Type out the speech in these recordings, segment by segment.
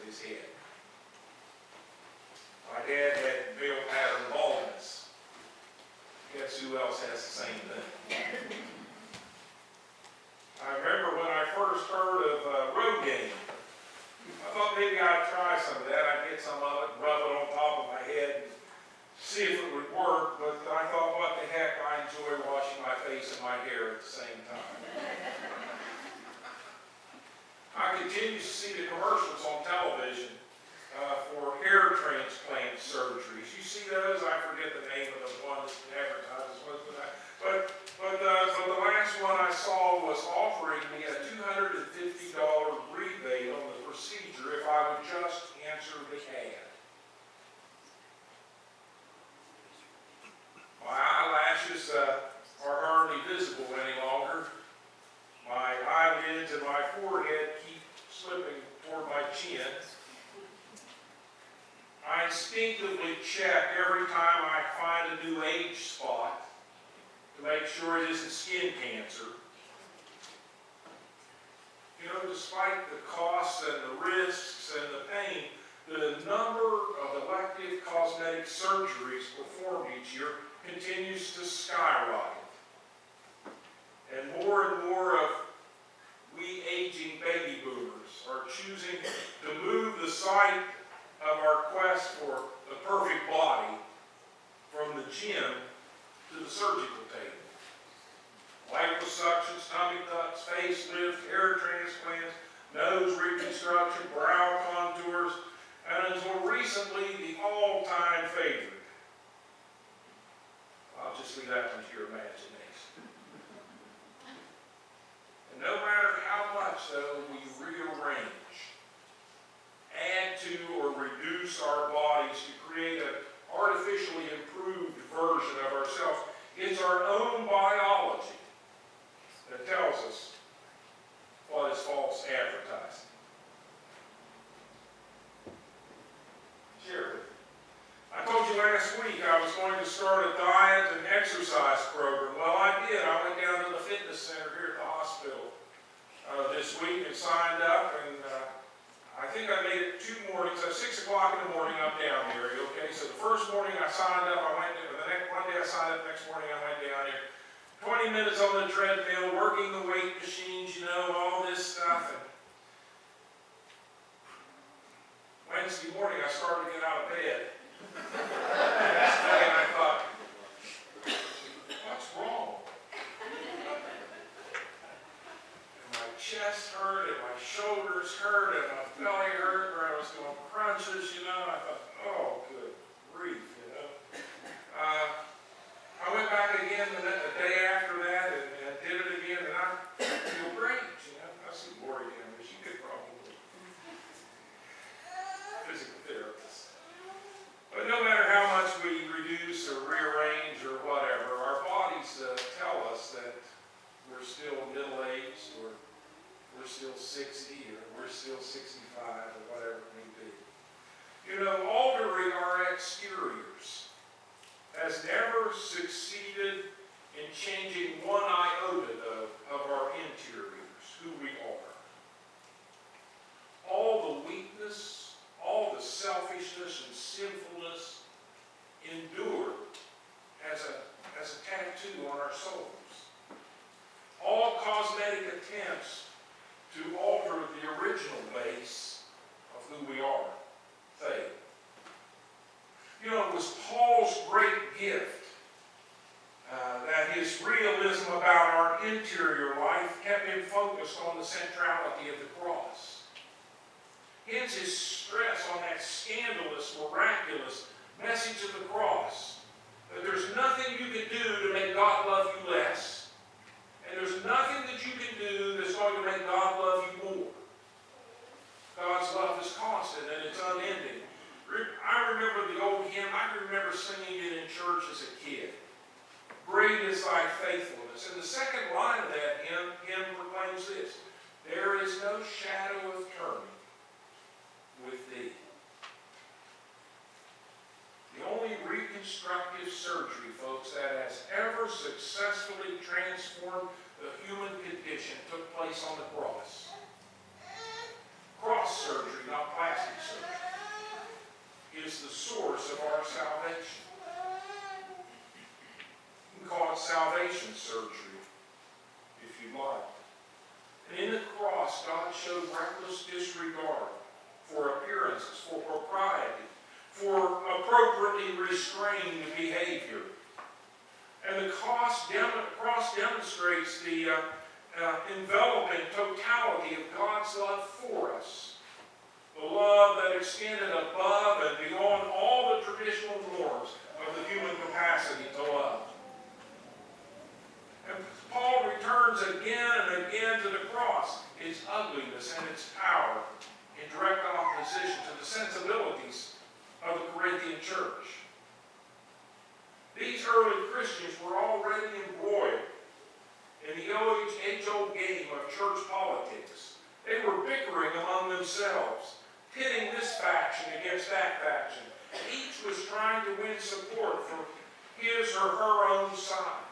his head. My dad had male pattern baldness. Guess who else has the same thing? I remember when I first heard of Rogaine, I thought maybe I'd try some of that. I'd get some of it, rub it on top of my head, and see if it would work. But I thought, what the heck, I enjoy washing my face and my hair at the same time. I continue to see the commercials on television for hair transplant surgeries. You see those? I forget the name of the one that advertises. But the last one I saw was offering me a $250 rebate on the procedure if I would just answer the ad. My eyelashes are hardly visible any longer. My eyelids and my forehead keep slipping toward my chin. I instinctively check every time I find a new age spot to make sure it isn't skin cancer. You know, despite the costs and the risks and the pain, the number of elective cosmetic surgeries performed each year continues to skyrocket. And more of we aging baby boomers are choosing to move the site of our quest for the perfect body from the gym to the surgical table. Liposuctions, tummy tucks, facelift, hair transplants, nose reconstruction, brow contours, and until recently, the all-time favorite. I'll just leave that one to your imagination. And no matter how much, though, we rearrange, add to or reduce our bodies to create an artificially improved version of ourselves, it's our own biology that tells us what is false advertising. Share with you. I told you last week I was going to start a diet and exercise program. Well, I did. I went down to the fitness center here at the hospital this week and signed up, and I think I made it 2 mornings. At 6 o'clock in the morning, I'm down here, okay? So the first morning I signed up, I went there. The next Monday I signed up, next morning I went down here. 20 minutes on the treadmill, working the weight machines, you know, all this stuff. And Wednesday morning I started to get out of bed. Next day, and I thought, what's wrong? And my chest hurt, and my shoulders hurt, and my belly hurt, where I was doing crunches, you know. And I thought, oh, good grief, you know. I went back again the day after that and did it again, and I feel great, you know. I see Lori down there. She could probably physical therapist. But no matter how much we reduce or rearrange or whatever, our bodies tell us that we're still middle-aged, or we're still 60, or we're still 65, or whatever it may be. You know, altering our exteriors has never succeeded in changing one iota of our interiors, who we are. All the weakness, all the selfishness and sinfulness endure as a tattoo on our souls. All cosmetic attempts to alter the original base of who we are fail. You know, it was Paul's great gift that his realism about our interior life kept him focused on the centrality of the cross. Hence his stress on that scandalous, miraculous message of the cross. That there's nothing you can do to make God love you less. And there's nothing that you can do that's going to make God love you more. God's love is constant and it's unending. I remember the old hymn. I can remember singing it in church as a kid. Great is thy faithfulness. And the second line of that hymn proclaims this: there is no shadow of turning with thee. The only reconstructive surgery, folks, that has ever successfully transformed the human condition took place on the cross. Cross surgery, not plastic is the source of our salvation. You can call it salvation surgery, if you like. And in the cross, God showed reckless disregard for appearances, for propriety, for appropriately restrained behavior. And the cross demonstrates the enveloping totality of God's love for us. The love that extended above and beyond all the traditional norms of the human capacity to love. And Paul returns again and again to the cross, its ugliness and its power, in direct opposition to the sensibilities of the Corinthian church. These early Christians were already embroiled in the age-old game of church politics. They were bickering among themselves, pitting this faction against that faction. Each was trying to win support from his or her own side.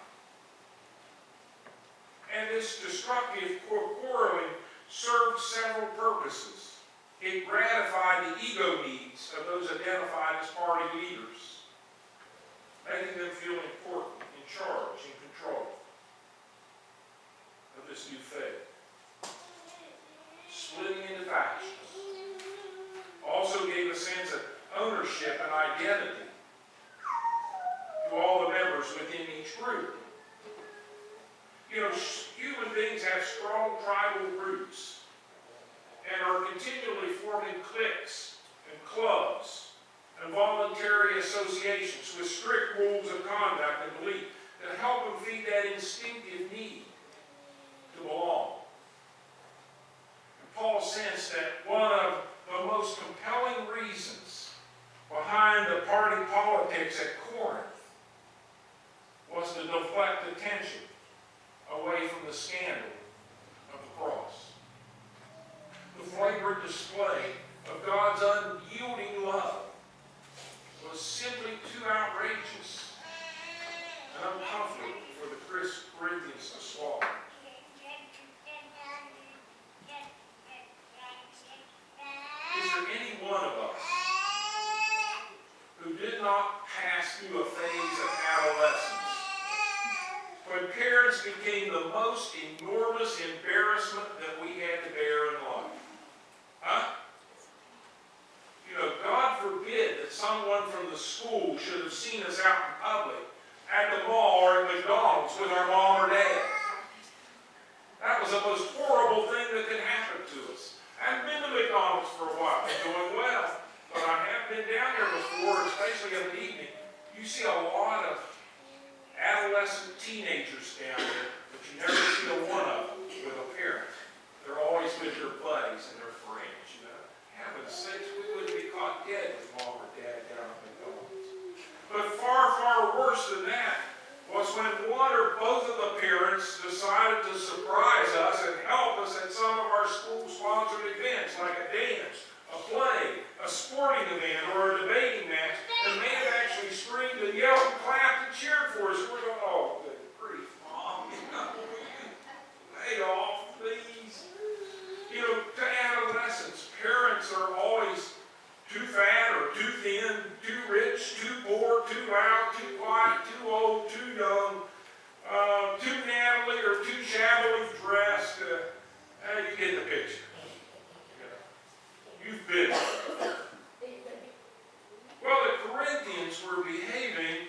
And this destructive quarreling served several purposes. It gratified the ego needs of those identified as party leaders, making them feel important, in charge, in control of this new faith. Splitting into factions also gave a sense of ownership and identity to all the members within each group. You know, human beings have strong tribal roots and are continually forming cliques and clubs and voluntary associations with strict rules of conduct and belief that help them feed that instinctive need to belong. And Paul sensed that one of the most compelling reasons behind the party politics at Corinth was to deflect attention away from the scandal of the cross. The flagrant display of God's unyielding love was simply too outrageous and uncomfortable for the Corinthians to swallow. Is there any one of us who did not pass through a phase of adolescence when parents became the most enormous embarrassment that we had to bear in life? Huh? You know, God forbid that someone from the school should have seen us out in public, at the mall or at McDonald's with our mom or dad. That was the most horrible thing that could happen to us. I haven't been to McDonald's for a while. I'm doing well. But I have been down there before, especially in the evening. You see a lot of adolescent teenagers down there, but you never see one of them with a parent. They're always with their buddies and their friends, you know. Heaven's sakes, we wouldn't be caught dead with mom or dad down at McDonald's. But far, far worse than that was when one or both of the parents decided to surprise us and help us at some of our school-sponsored events, like a dance, a play, a sporting event, or a debating match, and may have actually screamed and yelled and clapped and cheered for us. We're going, oh, good grief, Mom, you know, lay off, please. You know, to adolescents, parents are always too fat or too thin, too rich, too poor, too loud, too quiet, too old, too young, too nattily or too shabbily dressed. You get the picture. You've been there. Well, the Corinthians were behaving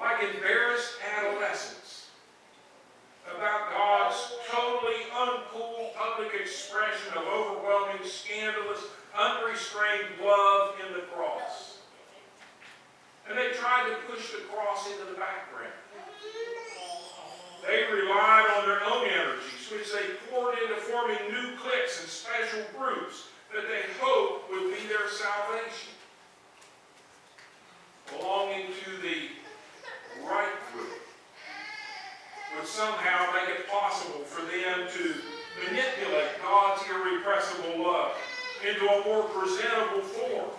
like embarrassed adolescents about God's totally uncool public expression of overwhelming, scandalous, unrestrained love in the cross. And they tried to push the cross into the background. They relied on their own energies, which they poured into forming new cliques and special groups that they hoped would be their salvation. Belonging to the right group would somehow make it possible for them to manipulate God's irrepressible love into a more presentable form.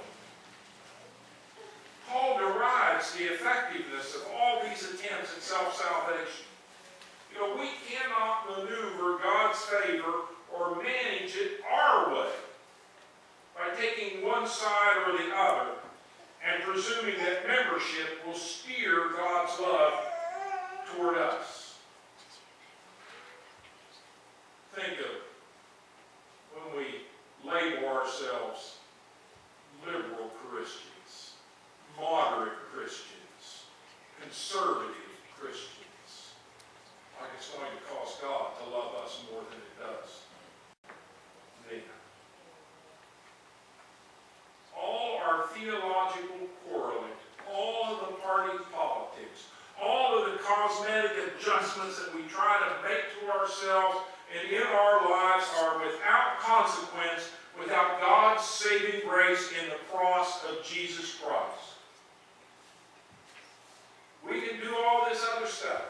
Paul derides the effectiveness of all these attempts at self-salvation. You know, we cannot maneuver God's favor or manage it our way by taking one side or the other and presuming that membership will steer God's love toward us. Think of when we label ourselves liberal Christians, moderate Christians, conservative Christians. Like it's going to cost God to love us more than it does them. All our theological quarreling, all of the party politics, all of the cosmetic adjustments that we try to make to ourselves and in our lives are without consequence, without God's saving grace in the cross of Jesus Christ. We can do all this other stuff,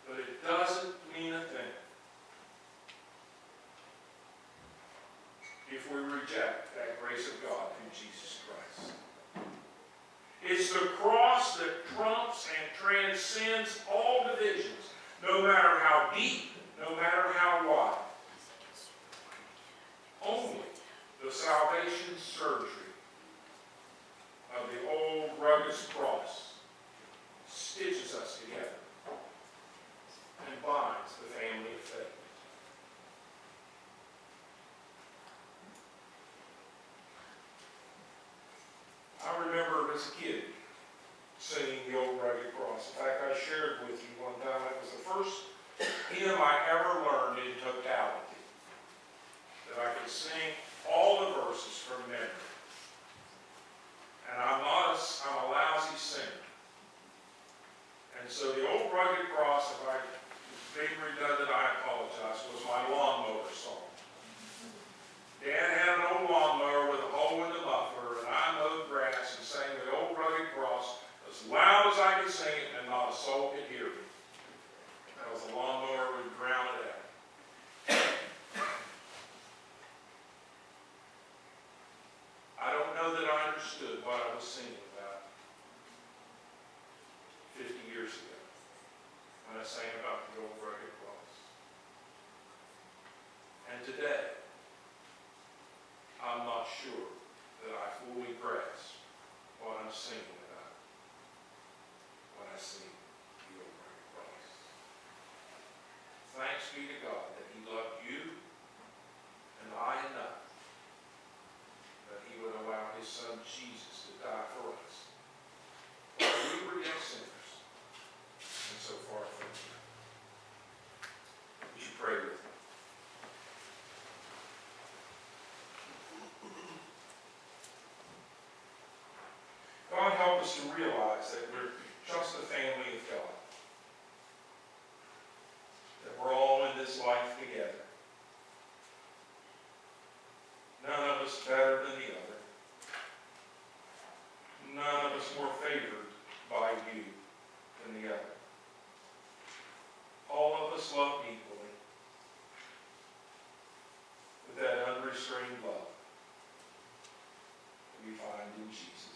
but it doesn't mean a thing if we reject that grace of God through Jesus Christ. It's the cross that trumps and transcends all divisions, no matter how deep, no matter how wide. Only the salvation surgery of the old rugged cross stitches us together and binds the family of faith. I remember as a kid singing the old rugged cross. In fact, I shared with you one time, it was the first hymn I ever learned in totality, that I could sing all the verses from memory. And I'm a lousy singer. And so the old rugged cross, if I was being redundant, I apologize, was my lawnmower song. Dad had an old lawnmower with a hole in the muffler, and I mowed grass and sang the old rugged cross as loud as I could sing it, and not a soul could hear me. Because the lawnmower would drown it out. I don't know that I understood what I was singing about 50 years ago when I sang about the old rugged cross. And today, I'm not sure that I fully grasp what I'm singing about when I sing the old rugged cross. Thanks be to God that He loved you and I enough that He would allow His Son Jesus to die for us while we were yet sinners and so far from Him. Would you pray with me? God, help us to realize that we're just a family of God. That we're all in this life together. None of us better than the other. None of us more favored by you than the other. All of us loved equally with that unrestrained love that we find in Jesus.